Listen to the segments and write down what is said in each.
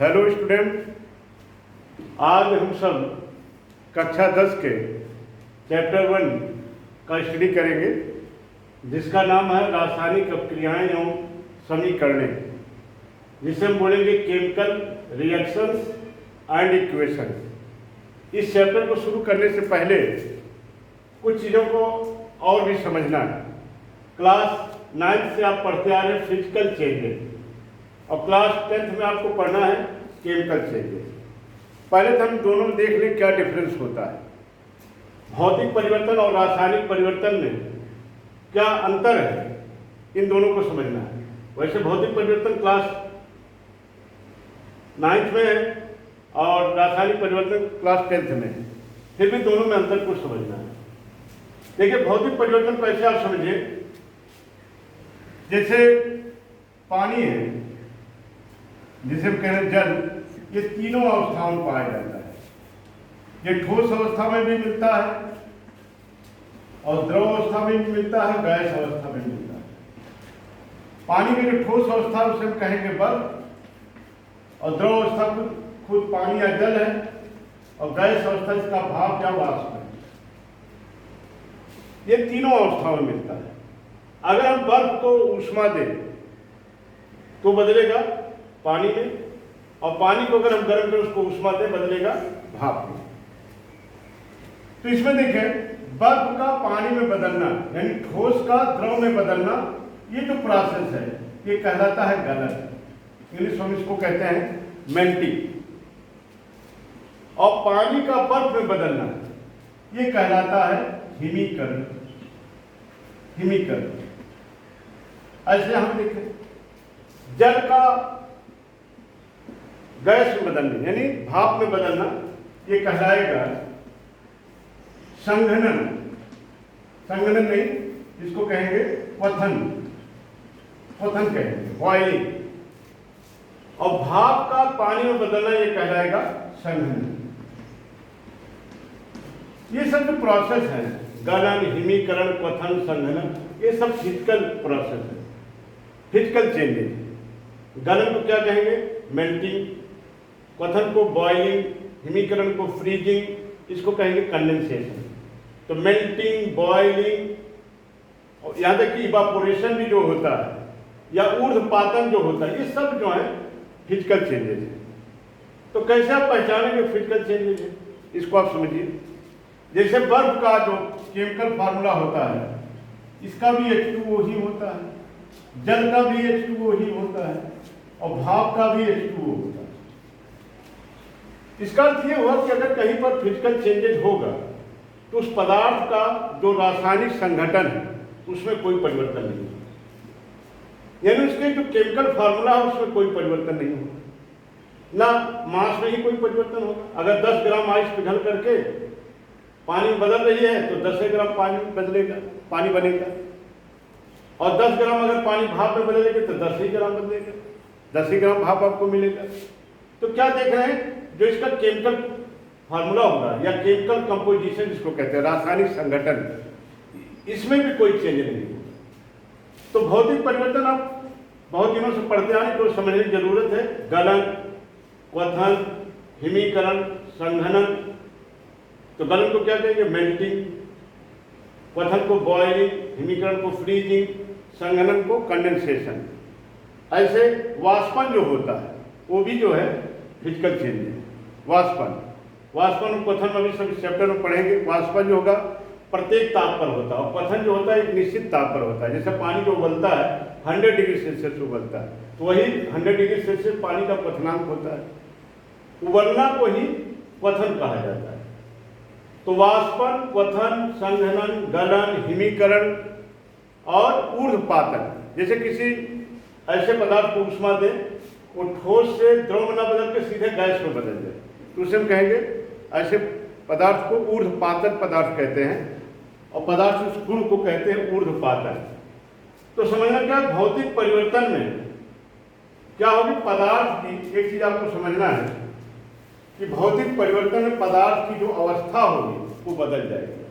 Hello student, आज हम सब कक्षा 10 के चैप्टर 1 का स्टडी करेंगे, जिसका नाम है रासायनिक अपक्रियाएं एवं समीकरणें, जिसे हम बोलेंगे केमिकल रिएक्शंस एंड इक्वेशंस। इस चैप्टर को शुरू करने से पहले कुछ चीज़ों को और भी समझना है। क्लास 9 से आप पढ़ते आ रहे हैं फिजिकल चेंजेस, और क्लास 10th में आपको पढ़ना है केमिकल चेंजेस। पहले तो हम दोनों में देख लें क्या डिफरेंस होता है। भौतिक परिवर्तन और रासायनिक परिवर्तन में क्या अंतर है, इन दोनों को समझना है। वैसे भौतिक परिवर्तन क्लास 9th में है और रासायनिक परिवर्तन क्लास 10th में है, फिर भी दोनों में अंतर को समझना है। देखिए, भौतिक परिवर्तन को ऐसे आप समझिए, जैसे पानी है, जिसे हम कह रहे हैं जल, ये तीनों अवस्थाओं में पाया जाता है। ये ठोस अवस्था में भी मिलता है और द्रव अवस्था में भी मिलता है, गैस अवस्था में मिलता है। पानी की जो ठोस अवस्था उसे हम कहेंगे बर्फ, और द्रव अवस्था खुद पानी या जल है, और गैस अवस्था इसका भाप या वाष्प है। ये तीनों अवस्थाओं में मिलता है। अगर हम बर्फ को ऊष्मा दें तो बदलेगा पानी में, और पानी को अगर हम गर्म करें उसको ऊष्मा दें बदलेगा भाप में। तो इसमें देखें, बर्फ का पानी में बदलना यानी ठोस का द्रव में बदलना, ये जो प्रोसेस है ये कहलाता है गलन। इंग्लिश में इसको कहते हैं मेल्टिंग। और पानी का बर्फ में बदलना ये कहलाता है हिमीकरण। हिमीकरण ऐसे हम देखें, जल का गैस में बदलना यानी भाप में बदलना, ये कहलाएगा संघनन। संघनन नहीं, इसको कहेंगे क्वथन। क्वथन कहेंगे, बॉइलिंग। और भाप का पानी में बदलना ये कहलाएगा संघनन। ये सब जो प्रोसेस है, गलन, हिमीकरण, क्वथन, संघनन, ये सब फिजिकल प्रोसेस है, फिजिकल चेंजेस। गलन को क्या कहेंगे? मेल्टिंग। क्वथन को बॉइलिंग, हिमीकरण को फ्रीजिंग, इसको कहेंगे कंडेंसेशन। तो मेल्टिंग, बॉइलिंग, और यहाँ तक कि इवापोरेशन भी जो होता है या ऊर्ध्वपातन जो होता है, ये सब जो है फिजिकल चेंजेस है। तो कैसे आप पहचानेंगे फिजिकल चेंजेस है, इसको आप समझिए। जैसे बर्फ का जो केमिकल फार्मूला होता है, इसका भी H2O ही होता है, जल का भी H2O ही होता है, और भाप का भी H2O होता है। इसका अर्थ ये हुआ कि अगर कहीं पर फिजिकल चेंजेस होगा तो उस पदार्थ का जो रासायनिक संगठन है उसमें कोई परिवर्तन नहीं होगा, यानी उसके जो केमिकल फार्मूला है उसमें कोई परिवर्तन नहीं होगा। ना मास में ही कोई परिवर्तन होगा। अगर 10 ग्राम आइस पिघल करके पानी में बदल रही है तो 10 ग्राम पानी बदलेगा, पानी बनेगा। और 10 ग्राम अगर पानी भाप में बदलेगा तो 10 ही ग्राम बदलेगा, 10 ही ग्राम भाप आपको मिलेगा। तो क्या देख रहे हैं, जो इसका केमिकल फार्मूला होगा या केमिकल कंपोजिशन जिसको कहते हैं, रासायनिक संगठन, इसमें भी कोई चेंज नहीं होगा। तो भौतिक परिवर्तन आप बहुत दिनों से पढ़ते आए तो समझने की जरूरत है। गलन, क्वथन, हिमीकरण, संघनन। तो गलन को क्या कहेंगे? मेल्टिंग। क्वथन को बॉइलिंग, हिमीकरण को फ्रीजिंग, संघनन को कंडेंसेशन। ऐसे वाष्पन जो होता है वो भी जो है फिजिकल चेंज है। वाष्पन, वाष्पन और क्वथन अभी सब चैप्टर में पढ़ेंगे। वाष्पन जो होगा प्रत्येक ताप पर होता है, और क्वथन जो होता है एक निश्चित ताप पर होता है। जैसे पानी जो उबलता है 100 डिग्री सेल्सियस उबलता है, तो वही 100 डिग्री सेल्सियस पानी का क्वथनांक होता है। उबलना को ही क्वथन कहा जाता है। तो वाष्पन, क्वथन, संघनन, गलन, हिमीकरण और ऊर्ध्वपातन, जैसे किसी ऐसे पदार्थ को ऊष्मा दें वो ठोस से द्रव में न बदल के सीधे गैस में बदल जाए, तो उसे हम कहेंगे, ऐसे पदार्थ को ऊर्ध्वपातन पदार्थ कहते हैं, और पदार्थ उस गुण को कहते हैं ऊर्ध्वपातन। तो समझना क्या, भौतिक परिवर्तन में क्या होगी, पदार्थ की एक चीज आपको समझना है कि भौतिक परिवर्तन में पदार्थ की जो अवस्था होगी वो बदल जाएगी।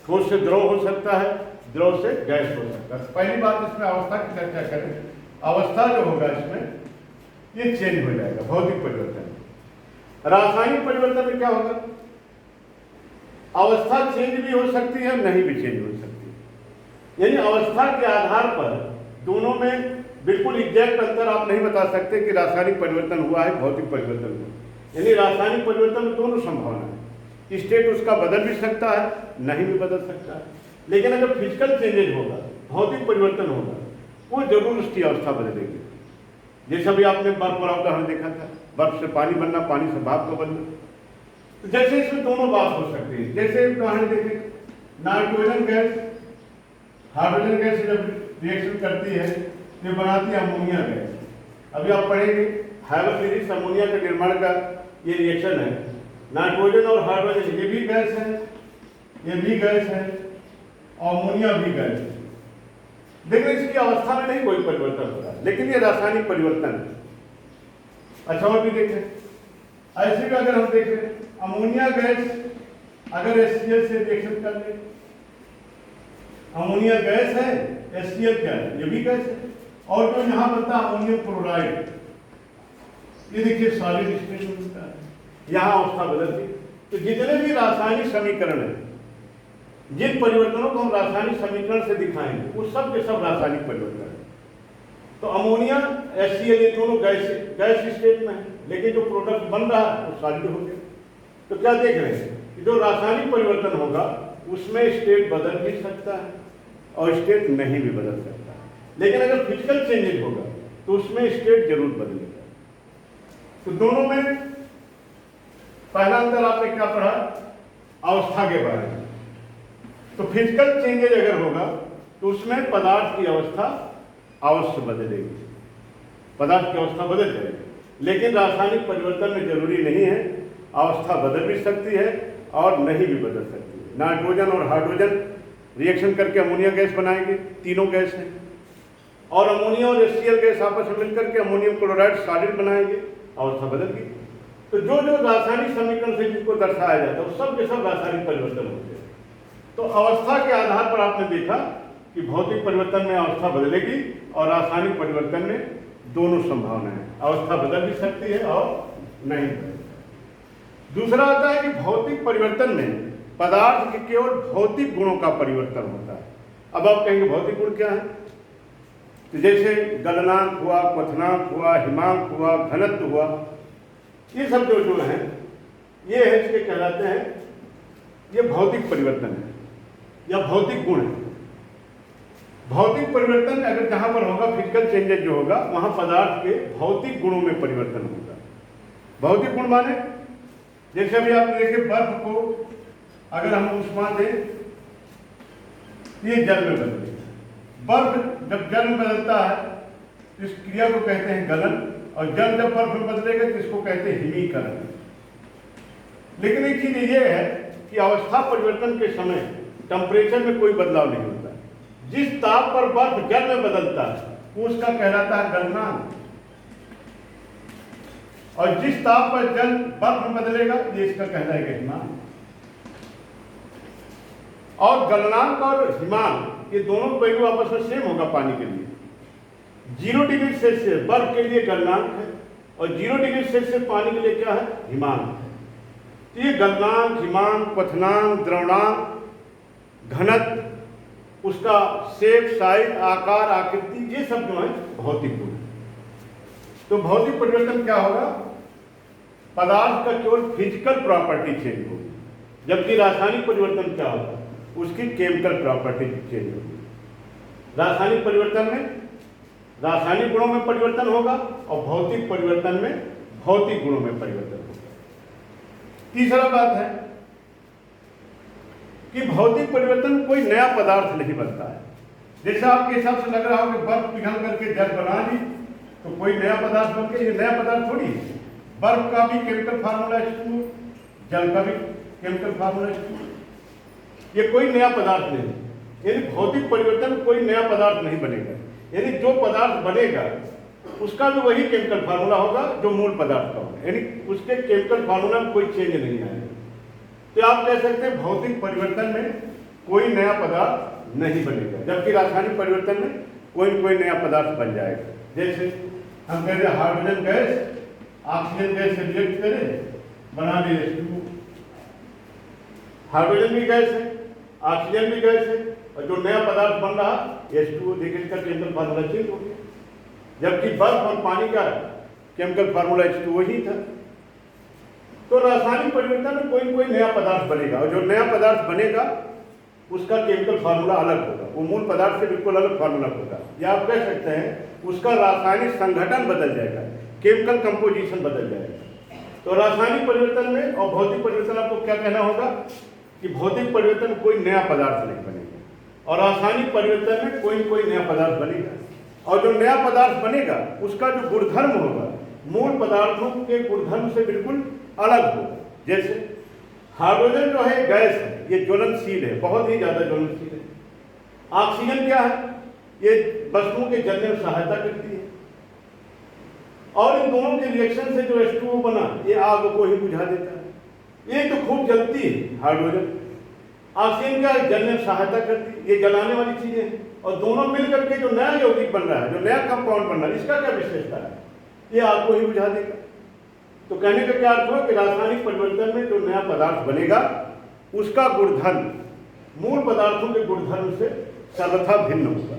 ठोस से द्रव हो सकता है, द्रव से गैस हो सकता है। पहली बात इसमें अवस्था की चर्चा करें। अवस्था जो होगा इसमें ये चेंज हो जाएगा भौतिक परिवर्तन। रासायनिक परिवर्तन में क्या होगा, अवस्था चेंज भी हो सकती है, नहीं भी चेंज हो सकती है। यानी अवस्था के आधार पर दोनों में बिल्कुल एग्जैक्ट अंतर आप नहीं बता सकते कि रासायनिक परिवर्तन हुआ है, भौतिक परिवर्तन हुआ। यानी रासायनिक परिवर्तन में दोनों संभावना है, स्टेट उसका बदल भी सकता है, नहीं भी बदल सकता है। लेकिन अगर फिजिकल चेंजेज होगा, भौतिक परिवर्तन होगा, वो जरूर उसकी अवस्था बदलेगी। जैसे अभी आपने बर्फ वाला उदाहरण देखा था, बर्फ से पानी बनना, पानी से भाप का बनना। तो जैसे इसमें दोनों बात हो सकती है। जैसे उदाहरण देखें, नाइट्रोजन गैस हाइड्रोजन गैस से जब रिएक्शन करती है ये बनाती है अमोनिया गैस। अभी आप पढ़ेंगे हाइड्रोक्लोरिक अमोनिया के निर्माण का ये रिएक्शन है। नाइट्रोजन और हाइड्रोजन ये भी गैस है, ये भी गैस है, अमोनिया भी गैस है। लेकिन इसकी अवस्था में नहीं कोई परिवर्तन होता, लेकिन ये रासायनिक परिवर्तन है। अच्छा और भी देखें, ऐसे भी अगर हम देखें अमोनिया गैस अगर HCl से रिएक्शन कर ले, अमोनिया गैस है, HCl क्या है, ये भी गैस है। और जो यहाँ बनता है अमोनियम क्लोराइड, ये देखिए सॉलिड स्टेट में बनता है, यहाँ अवस्था बदलती। तो जितने भी रासायनिक समीकरण है, जिन परिवर्तनों को हम रासायनिक समीकरण से दिखाएंगे, वो सब के सब रासायनिक परिवर्तन है। तो अमोनिया HCl ये दोनों गैस स्टेट में है, लेकिन जो प्रोडक्ट बन रहा है वो सॉलिड हो गया। तो क्या देख रहे हैं कि जो रासायनिक परिवर्तन होगा उसमें स्टेट बदल भी सकता है और स्टेट नहीं भी बदल सकता। लेकिन अगर फिजिकल चेंजेज होगा तो उसमें स्टेट जरूर बदलेगा। तो दोनों में पहला अंतर आपने क्या पढ़ा, अवस्था के बारे में। तो फिजिकल चेंजेज अगर होगा तो उसमें पदार्थ की अवस्था अवश्य बदलेगी, पदार्थ की अवस्था बदल जाएगी। लेकिन रासायनिक परिवर्तन में जरूरी नहीं है, अवस्था बदल भी सकती है और नहीं भी बदल सकती है। नाइट्रोजन और हाइड्रोजन रिएक्शन करके अमोनिया गैस बनाएंगे, तीनों गैस हैं। और अमोनिया और HCl गैस आपस में मिलकर के अमोनियम क्लोराइड सॉलिड बनाएंगे, अवस्था बदल गई। तो जो जो रासायनिक समीकरण से जिसको दर्शाया जाता है वो सब के सब रासायनिक परिवर्तन होते हैं। तो अवस्था के आधार पर आपने देखा कि भौतिक परिवर्तन में अवस्था बदलेगी और रासायनिक परिवर्तन में दोनों संभावना है, अवस्था बदल भी सकती है और नहीं बदल। दूसरा आता है कि भौतिक परिवर्तन में पदार्थ के केवल भौतिक गुणों का परिवर्तन होता है। अब आप कहेंगे भौतिक गुण क्या है, तो जैसे गलनांक हुआ, क्वथनांक हुआ, हिमांक हुआ, घनत्व हुआ, ये सब जो हैं ये है इसके कहलाते हैं, ये भौतिक परिवर्तन है या भौतिक गुण है। भौतिक परिवर्तन अगर जहां पर होगा, फिजिकल चेंजेस जो होगा, वहां पदार्थ के भौतिक गुणों में परिवर्तन होगा। भौतिक गुण माने जैसे अभी आप देखिए बर्फ को अगर हम ऊष्मा दें, ये जल में बदलेगा। बर्फ जब जल में बदलता है तो इस क्रिया को कहते हैं गलन, और जल जब बर्फ में बदलेगा तो इसको कहते हैं हिमीकरण। लेकिन एक चीज ये है कि अवस्था परिवर्तन के समय टेम्परेचर में कोई बदलाव नहीं होता। जिस ताप पर बर्फ जल में बदलता है वो उसका कहलाता है गलनांक, और जिस ताप पर जल बर्फ में बदलेगा ये इसका कहलाएगा हिमांक। और गलनांक और हिमांक ये दोनों पहलू आपस में सेम होगा पानी के लिए। 0 डिग्री सेल्सियस बर्फ के लिए गलनांक है और 0 डिग्री सेल्सियस पानी के लिए क्या है, हिमांक है। तो ये गलनांक, हिमांक, क्वथनांक, द्रवणांक, घनत्व, उसका शेप, साइज, आकार, आकृति, ये सब जो है भौतिक गुण। तो भौतिक परिवर्तन क्या होगा, पदार्थ का केवल फिजिकल प्रॉपर्टी चेंज होगी, जबकि रासायनिक परिवर्तन क्या होगा, उसकी केमिकल प्रॉपर्टी चेंज होगी। रासायनिक परिवर्तन में रासायनिक गुणों में परिवर्तन होगा और भौतिक परिवर्तन में भौतिक गुणों में परिवर्तन होगा। तीसरा बात है कि भौतिक परिवर्तन कोई नया पदार्थ नहीं बनता है। जैसे आपके हिसाब से लग रहा हो कि बर्फ पिघल करके जल बना ली तो कोई नया पदार्थ बन के, ये नया पदार्थ थोड़ी है। बर्फ का भी केमिकल फार्मूला H2, जल का भी केमिकल फार्मूला H2, ये कोई नया पदार्थ नहीं। यानी भौतिक परिवर्तन कोई नया पदार्थ नहीं बनेगा, यानी जो पदार्थ बनेगा उसका भी वही केमिकल फार्मूला होगा जो मूल पदार्थ का होगा, यानी उसके केमिकल फार्मूला में कोई चेंज नहीं आएगा। तो आप कह सकते हैं भौतिक परिवर्तन में कोई नया पदार्थ नहीं बनेगा, जबकि रासायनिक परिवर्तन में कोई न कोई नया पदार्थ बन जाएगा। जैसे हम कह रहे हाइड्रोजन गैस ऑक्सीजन गैस से रिएक्ट करे, बना दे H2O। हाइड्रोजन भी गैस है, ऑक्सीजन भी गैस है, और जो नया पदार्थ बन रहा H2O, देखिए इसका केमिकल फार्मूला चेंज हो गया, जबकि बर्फ और पानी का केमिकल फार्मूला H2O ही था। तो रासायनिक परिवर्तन में कोई कोई नया पदार्थ बनेगा, और जो नया पदार्थ बनेगा उसका केमिकल फार्मूला अलग होगा, वो मूल पदार्थ से बिल्कुल अलग फार्मूला होगा, या आप कह सकते हैं उसका रासायनिक संगठन बदल जाएगा, केमिकल कंपोजिशन बदल जाएगा। तो रासायनिक परिवर्तन में और भौतिक परिवर्तन आपको क्या कहना होगा कि भौतिक परिवर्तन कोई नया पदार्थ नहीं बनेगा, और रासायनिक परिवर्तन में कोई नया पदार्थ बनेगा, और जो नया पदार्थ बनेगा उसका जो गुणधर्म होगा मूल पदार्थों के गुणधर्म से बिल्कुल अलग होगा। जैसे हाइड्रोजन जो है गैस है, ये ज्वलनशील है, बहुत ही ज्यादा ज्वलनशील है। ऑक्सीजन क्या है, ये वस्तुओं के जलने में सहायता करती है, और इन दोनों के रिएक्शन से जो H2O बना ये आग को ही बुझा देता है। ये तो खूब जलती है हाइड्रोजन, ऑक्सीजन क्या जलने में सहायता करती है, ये जलाने वाली चीजें हैं, और दोनों मिलकर के जो नया यौगिक बन रहा है, जो नया कंपाउंड बन रहा है, इसका क्या विशेषता है, ये आग को ही बुझा देगा। तो कहने का क्या अर्थ हुआ कि रासायनिक परिवर्तन में जो नया पदार्थ बनेगा उसका गुणधर्म मूल पदार्थों के गुणधर्म से सर्वथा भिन्न होगा।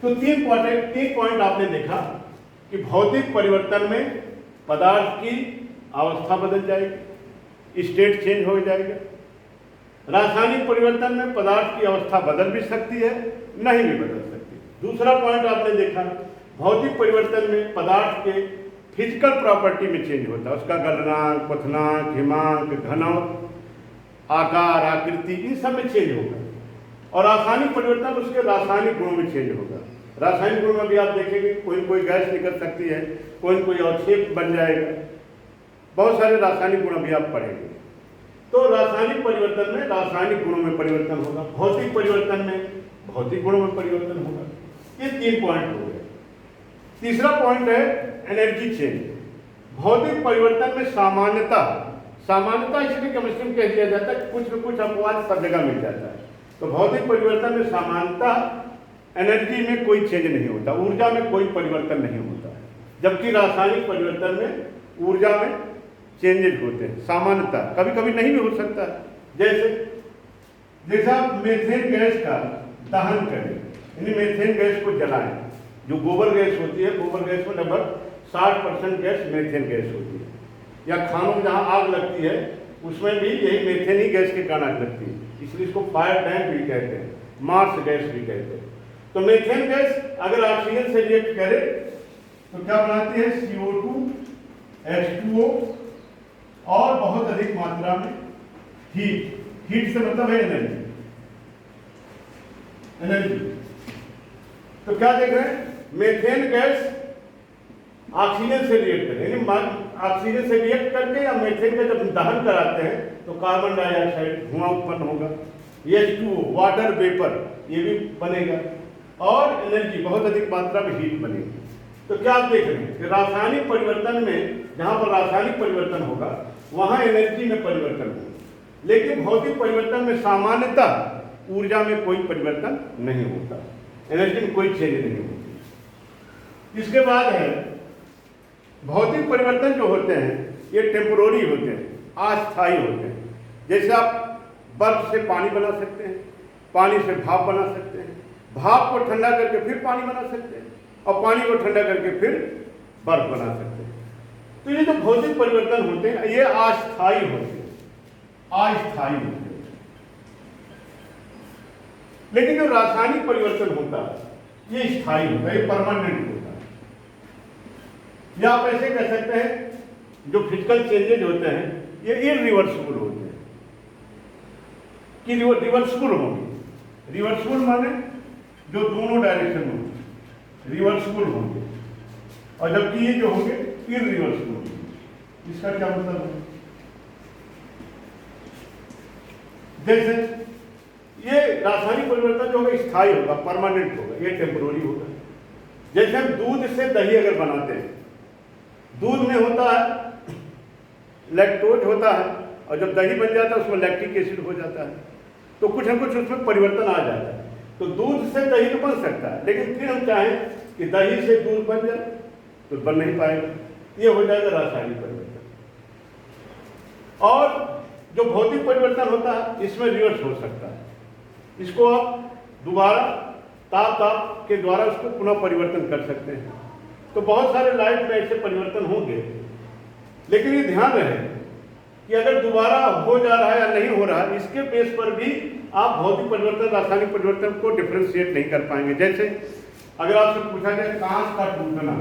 तो तीन पॉइंट आपने देखा कि भौतिक परिवर्तन में पदार्थ की अवस्था बदल जाएगी, स्टेट चेंज हो जाएगा। रासायनिक परिवर्तन में पदार्थ की अवस्था बदल भी सकती है, नहीं भी बदल सकती। दूसरा पॉइंट आपने देखा भौतिक परिवर्तन में पदार्थ के फिजिकल प्रॉपर्टी में चेंज होता है, उसका गलनांक, पथनांक, हिमांक, घनत्व, आकार, आकृति, इन सब में चेंज होगा। और रासायनिक परिवर्तन उसके रासायनिक गुणों में चेंज होगा। रासायनिक गुणों में भी आप देखेंगे कोई गैस निकल सकती है, कोई अवक्षेप बन जाएगा, बहुत सारे रासायनिक गुण भी आप पढ़ेंगे। तो रासायनिक परिवर्तन में रासायनिक गुणों में परिवर्तन होगा, भौतिक परिवर्तन में भौतिक गुणों में परिवर्तन होगा। ये तीन पॉइंट हो गए। तीसरा पॉइंट है एनर्जी चेंज। भौतिक परिवर्तन में सामान्यता इसलिए केमिस्ट्री में कह दिया जाता है कुछ न कुछ अपवाद सब जगह मिल जाता है। तो भौतिक परिवर्तन में सामान्यता एनर्जी में कोई चेंज नहीं होता, ऊर्जा में कोई परिवर्तन नहीं होता है, जबकि रासायनिक परिवर्तन में ऊर्जा में चेंजेज होते हैं। सामान्यता कभी कभी नहीं भी हो सकता है। जैसे आप मीथेन गैस का दहन करें, यानी मीथेन गैस को जलाएं, जो गोबर गैस होती है, गोबर गैस में लगभग 60% गैस मीथेन गैस होती है, या खानों में जहाँ आग लगती है उसमें भी यही मीथेन ही गैस के कारण आग लगती है, इसलिए इसको फायर टैंक भी कहते हैं, मार्स गैस भी कहते हैं। तो मीथेन गैस अगर ऑक्सीजन से रिएक्ट करे तो क्या बनाती है, CO2, H2O और बहुत अधिक मात्रा में हीट से मतलब है एनर्जी। तो क्या देख रहे हैं, मीथेन गैस ऑक्सीजन से रिएक्ट करे, यानी ऑक्सीजन से रिएक्ट करके या मीथेन का जब दहन कराते हैं तो कार्बन डाइऑक्साइड धुआं उत्पन्न होगा, H2O वाटर वेपर ये भी बनेगा, और एनर्जी बहुत अधिक मात्रा में हीट बनेगी। तो क्या आप देख रहे हैं कि रासायनिक परिवर्तन में जहां पर रासायनिक परिवर्तन होगा वहां एनर्जी में परिवर्तन होगा, लेकिन भौतिक परिवर्तन में सामान्यतः ऊर्जा में कोई परिवर्तन नहीं होता, एनर्जी में कोई चेंज नहीं होती। इसके बाद है भौतिक परिवर्तन जो होते हैं ये टेम्पोररी होते हैं, अस्थायी होते हैं। जैसे आप बर्फ से पानी बना सकते हैं, पानी से भाप बना सकते हैं, भाप को ठंडा करके फिर पानी बना सकते हैं, और पानी को ठंडा करके फिर बर्फ बना सकते हैं। तो ये जो भौतिक परिवर्तन होते हैं ये अस्थायी होते हैं, अस्थायी होते हैं। लेकिन जो रासायनिक परिवर्तन होता है ये स्थायी होता है, ये परमानेंट होता है। या आप ऐसे कह सकते हैं जो फिजिकल चेंजेज होते हैं ये इरिवर्सिबल होते हैं, कि रिवर्सिबल होंगे। रिवर्सिबल माने जो दोनों डायरेक्शन में होंगे रिवर्सिबल होंगे, और जबकि ये जो होंगे इरिवर्सिबल होंगे। इसका क्या मतलब है, जैसे ये रासायनिक परिवर्तन जो होगा स्थायी होगा, परमानेंट होगा, ये टेम्पोररी होगा। जैसे हम दूध से दही अगर बनाते हैं, दूध में होता है लैक्टोज होता है, और जब दही बन जाता है उसमें लैक्टिक एसिड हो जाता है, तो कुछ न कुछ उसमें परिवर्तन आ जाता है। तो दूध से दही तो बन सकता है, लेकिन फिर हम चाहें कि दही से दूध बन जाए, तो बन नहीं पाएगा, ये हो जाएगा रासायनिक परिवर्तन। और जो भौतिक परिवर्तन होता है इसमें रिवर्स हो सकता है, इसको आप दोबारा ताप के द्वारा उसको पुनः परिवर्तन कर सकते हैं। तो बहुत सारे लाइफ में ऐसे परिवर्तन होंगे, लेकिन ये ध्यान रहे कि अगर दोबारा हो जा रहा है या नहीं हो रहा है, इसके बेस पर भी आप भौतिक परिवर्तन रासायनिक परिवर्तन को डिफ्रेंशिएट नहीं कर पाएंगे। जैसे अगर आपसे पूछा जाए कांच का टूटना,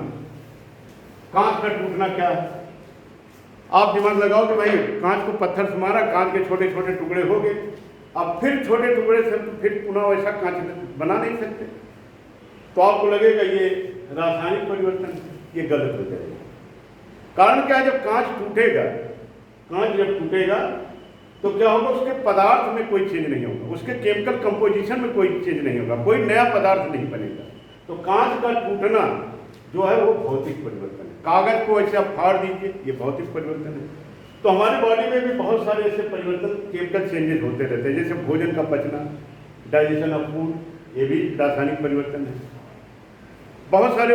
कांच का टूटना क्या है, आप दिमाग लगाओ कि भाई कांच को पत्थर से मारा, कांच के छोटे छोटे टुकड़े हो गए, अब फिर छोटे टुकड़े से फिर पुनः वैसा कांच बना नहीं सकते, तो आपको लगेगा ये रासायनिक परिवर्तन, ये गलत हो जाएगा। कारण क्या है, जब कांच टूटेगा, कांच जब टूटेगा तो क्या होगा, उसके पदार्थ में कोई चेंज नहीं होगा, उसके केमिकल कंपोजिशन में कोई चेंज नहीं होगा, कोई नया पदार्थ नहीं बनेगा। तो कांच का टूटना जो है वो भौतिक परिवर्तन है। कागज को ऐसे आप फाड़ दीजिए, ये भौतिक परिवर्तन है। तो हमारी बॉडी में भी बहुत सारे ऐसे परिवर्तन, केमिकल चेंजेस होते रहते हैं, जैसे भोजन का पचना, डाइजेशन ऑफ फूड, ये भी रासायनिक परिवर्तन है। बहुत सारे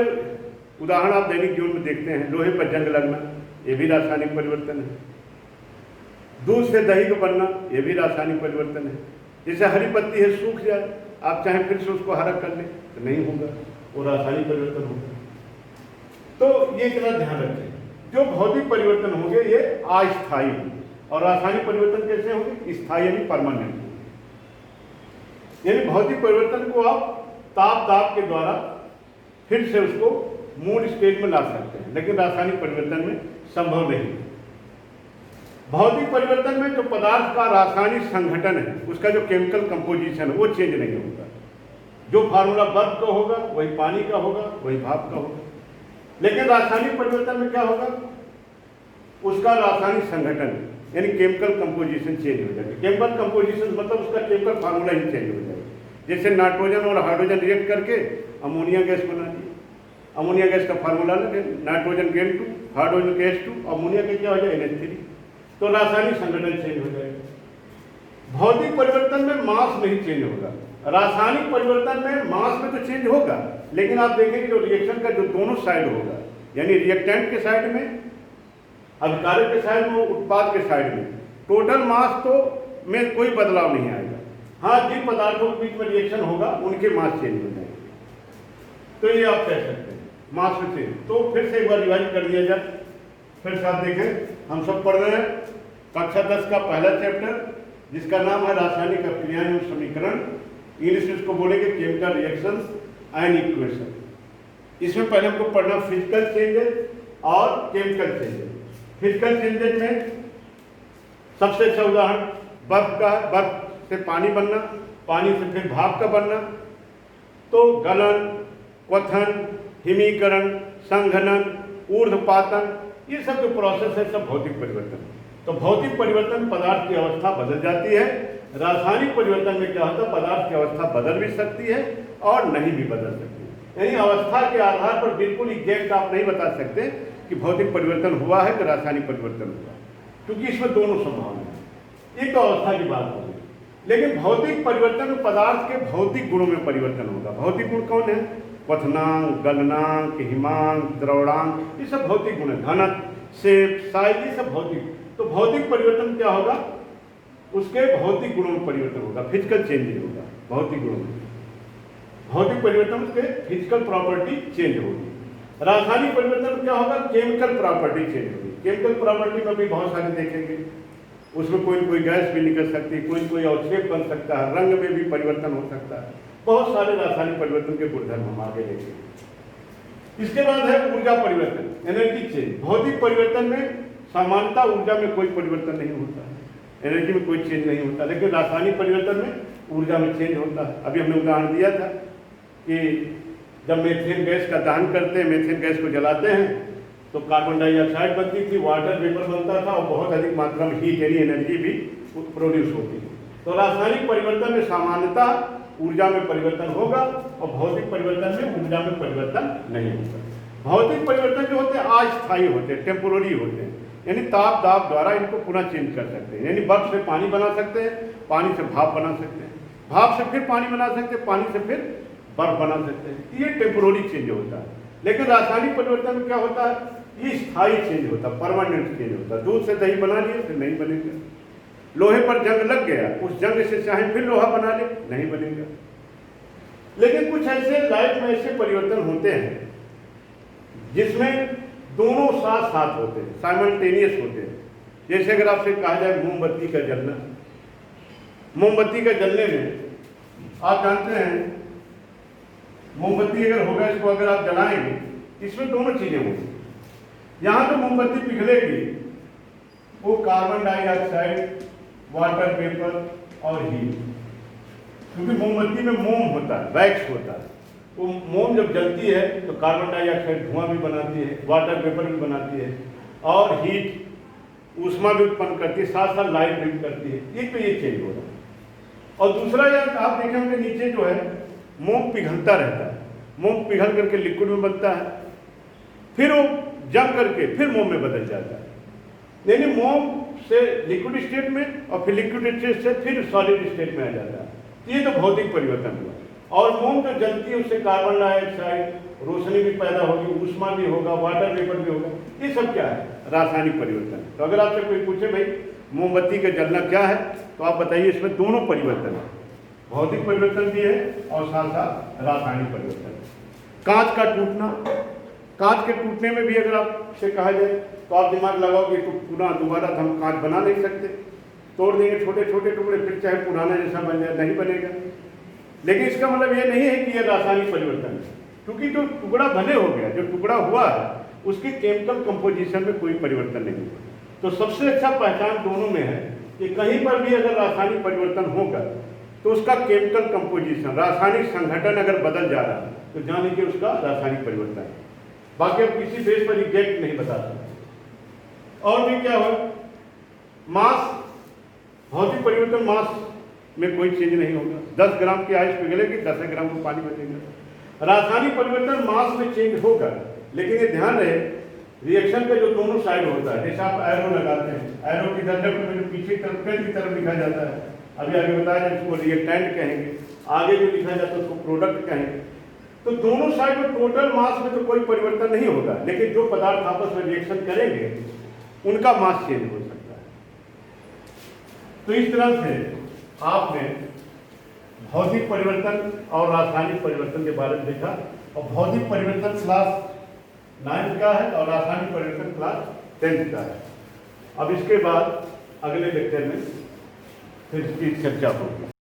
उदाहरण आप दैनिक जीवन में देखते हैं, लोहे पर जंग लगना, ये भी रासायनिक परिवर्तन है। दूध से दही का बनना, ये भी रासायनिक परिवर्तन है। जैसे हरी पत्ती है, सूख जाए, आप चाहे फिर से उसको हरा कर लें तो नहीं होगा, वो रासायनिक परिवर्तन होगा। तो ये इतना ध्यान रखें, जो भौतिक परिवर्तन होंगे ये अस्थायी होंगे, और रासायनिक परिवर्तन कैसे होंगे, स्थायी यानी परमानेंट। यानी भौतिक परिवर्तन को आप ताप के द्वारा फिर से उसको मूल स्टेज में ला सकते हैं, लेकिन रासायनिक परिवर्तन में संभव नहीं। भौतिक परिवर्तन में जो पदार्थ का रासायनिक संगठन है, उसका जो केमिकल कंपोजिशन है, वो चेंज नहीं होगा। जो फार्मूला बर्फ का होगा वही पानी का होगा, वही भाप का होगा। लेकिन रासायनिक परिवर्तन में क्या होगा, उसका रासायनिक संगठन यानी केमिकल कंपोजिशन चेंज हो जाएगा। केमिकल कंपोजिशन मतलब उसका केमिकल फार्मूला ही चेंज हो जाएगा। जैसे नाइट्रोजन और हाइड्रोजन रिएक्ट करके अमोनिया गैस बना दी, अमोनिया गैस का फार्मूला लगे नाइट्रोजन के N2, हाइड्रोजन के H2, अमोनिया के क्या हो जाए NH3, तो रासायनिक संगठन चेंज हो जाएगा। भौतिक परिवर्तन में मास नहीं चेंज होगा, रासायनिक परिवर्तन में मास में तो चेंज होगा, लेकिन आप देखेंगे जो रिएक्शन का जो दोनों साइड होगा, यानी रिएक्टेंट के साइड में, अभिकारक के साइड में, उत्पाद के साइड में, टोटल मास तो में कोई बदलाव नहीं आएगा। हाँ, जिन पदार्थों के बीच में रिएक्शन होगा उनके मास चेंज हो जाएंगे। तो ये आप कह सकते हैं मास में चेंज। तो फिर से एक बार रिवाइज कर दिया जाए, फिर से आप देखें, हम सब पढ़ रहे हैं कक्षा 10 का पहला चैप्टर, जिसका नाम है रासायनिक अभिक्रियाएं एवं समीकरण। इंग्लिश में इसको बोलेंगे केमिकल रिएक्शंस एंड इक्वेशन। इसमें पहले हमको पढ़ना फिजिकल चेंजेस और केमिकल चेंजेस। फिजिकल चेंजेस में सबसे अच्छा उदाहरण बर्फ का, बर्फ से पानी बनना, पानी से फिर भाप का बनना। तो गलन, क्वथन, हिमीकरण, संघनन, ऊर्ध्वपातन, ये सब जो प्रोसेस है सब भौतिक परिवर्तन। तो भौतिक परिवर्तन पदार्थ की अवस्था बदल जाती है। रासायनिक परिवर्तन में क्या होता है, पदार्थ की अवस्था बदल भी सकती है और नहीं भी बदल सकती है। यानी अवस्था के आधार पर बिल्कुल एग्जैक्ट आप नहीं बता सकते कि भौतिक परिवर्तन हुआ है कि रासायनिक परिवर्तन हुआ, क्योंकि इसमें दोनों संभावना है। एक तो अवस्था की बात होगी, लेकिन भौतिक परिवर्तन में पदार्थ के भौतिक गुणों में परिवर्तन होगा। भौतिक गुण कौन है, क्वथनांक, गलनांक, हिमांक, द्रवणांक, ये सब भौतिक गुण है। घनत्व, शेप, साइज, ये सब भौतिक। तो भौतिक परिवर्तन क्या होगा, उसके भौतिक गुणों में परिवर्तन होगा, फिजिकल चेंज होगा। भौतिक गुणों में भौतिक परिवर्तन, उसके फिजिकल प्रॉपर्टी चेंज होगी। रासायनिक परिवर्तन क्या होगा, केमिकल प्रॉपर्टी चेंज होगी। केमिकल प्रॉपर्टी में भी बहुत सारे देखेंगे, उसमें कोई कोई गैस भी निकल सकती है, कोई अवक्षेप बन सकता है, रंग में भी परिवर्तन हो सकता है। बहुत सारे रासायनिक परिवर्तन के गुणधर्म हम आगे देखेंगे। इसके बाद है ऊर्जा परिवर्तन, एनर्जी चेंज। भौतिक परिवर्तन में सामान्यतः ऊर्जा में कोई परिवर्तन नहीं होता है, एनर्जी में कोई चेंज नहीं होता, लेकिन रासायनिक परिवर्तन में ऊर्जा में चेंज होता है। अभी हमने उदाहरण दिया था कि जब मीथेन गैस का दहन करते हैं, मीथेन गैस को जलाते हैं तो कार्बन डाइऑक्साइड बनती थी, वाटर वेपर बनता था और बहुत अधिक मात्रा में हीट यानी एनर्जी भी प्रोड्यूस होती है। तो रासायनिक परिवर्तन में सामान्यतः ऊर्जा में परिवर्तन होगा और भौतिक परिवर्तन में ऊर्जा में परिवर्तन नहीं होगा। भौतिक परिवर्तन जो होते हैं अस्थायी होते हैं, टेम्पोररी होते हैं, यानी ताप दाब द्वारा इनको पुनः चेंज कर सकते हैं। यानी बर्फ से पानी बना सकते हैं, पानी से भाप बना सकते हैं, भाप से फिर पानी बना सकते हैं, पानी से फिर बर्फ बना सकते हैं। ये टेम्पोररी चेंज होता है। लेकिन रासायनिक परिवर्तन में क्या होता है, ये स्थायी चेंज होता है, परमानेंट चेंज होता है। दूध से दही बना लिए फिर नहीं बनेगा। लोहे पर जंग लग गया, उस जंग से चाहे फिर लोहा बना ले, नहीं बनेगा। लेकिन कुछ ऐसे लाइफ में ऐसे परिवर्तन होते हैं जिसमें दोनों साथ साथ होते हैं, साइमल्टेनियस होते हैं। जैसे अगर आपसे कहा जाए मोमबत्ती का जलना, मोमबत्ती का जलने में आप जानते हैं मोमबत्ती अगर होगा, इसको अगर आप जलाएंगे इसमें दोनों चीजें होंगी। यहाँ तो मोमबत्ती पिघलेगी वो कार्बन डाइऑक्साइड, वाटर वेपर और हीट, क्योंकि मोमबत्ती में मोम होता है, वैक्स होता है। वो मोम जब जलती है तो कार्बन डाइऑक्साइड धुआं भी बनाती है, वाटर वेपर भी बनाती है और हीट ऊष्मा भी उत्पन्न करती है, साथ साथ लाइट भी करती है। एक तो ये चेंज हो रहा है। और दूसरा यार आप देखें उनके नीचे जो है मोम पिघलता रहता है, मोम पिघल करके लिक्विड में बनता है, फिर वो जम करके फिर मोम में बदल जाता है। यानी मोम से लिक्विड स्टेट में और फिर लिक्विड स्टेट से फिर सॉलिड स्टेट में आ जाता है। ये तो भौतिक परिवर्तन हुआ। और मोम जो जलती है उससे कार्बन डाइऑक्साइड, रोशनी भी पैदा होगी, ऊष्मा भी होगा, वाटर वेपर भी होगा। ये सब क्या है, रासायनिक परिवर्तन। तो अगर आपसे कोई पूछे भाई मोमबत्ती का जलना क्या है, तो आप बताइए इसमें दोनों परिवर्तन है, भौतिक परिवर्तन भी है और साथ साथ रासायनिक परिवर्तन है। कांच का टूटना, कांच के टूटने में भी अगर आपसे कहा जाए तो आप दिमाग लगाओगे तो पुनः दोबारा हम कांच बना नहीं सकते, तोड़ देंगे छोटे छोटे टुकड़े, फिर चाहे पुराना जैसा बन जाए नहीं बनेगा। लेकिन इसका मतलब ये नहीं है कि यह रासायनिक परिवर्तन है, क्योंकि जो टुकड़ा भले हो गया, जो टुकड़ा हुआ है उसके केमिकल कंपोजिशन में कोई परिवर्तन नहीं हुआ। तो सबसे अच्छा पहचान दोनों में है कि कहीं पर भी अगर रासायनिक परिवर्तन होगा तो उसका केमिकल कंपोजिशन, रासायनिक संगठन अगर बदल जा रहा है तो जाने कि उसका रासायनिक परिवर्तन है। बाकी अब किसी बेस पर एग्जैक्ट नहीं बता सकते। और भी क्या हो, मास, भौतिक परिवर्तन मास में कोई चेंज नहीं होगा। 10 ग्राम की आइस पिघलेगी, 10 ग्राम को पानी बचेगा। रासायनिक परिवर्तन मास में चेंज होगा, लेकिन ये ध्यान रहे रिएक्शन का जो दोनों साइड होता है, जैसे आप एरो लगाते हैं, एरो की दर्जन में जो पीछे की तरफ लिखा जाता है, अभी आगे बताया जाए उसको रिएक्टेंट कहेंगे, आगे जो लिखा जाता है उसको प्रोडक्ट कहेंगे। तो दोनों साइड में टोटल मास में तो कोई परिवर्तन नहीं होगा, लेकिन जो पदार्थ आपस में रिएक्शन करेंगे उनका मास चेंज हो सकता है। तो इस तरह से आपने भौतिक परिवर्तन और रासायनिक परिवर्तन के बारे में देखा, और भौतिक परिवर्तन क्लास 9 का है और रासायनिक परिवर्तन क्लास 10 का है। अब इसके बाद अगले लेक्चर में फिर इसकी चर्चा होगी।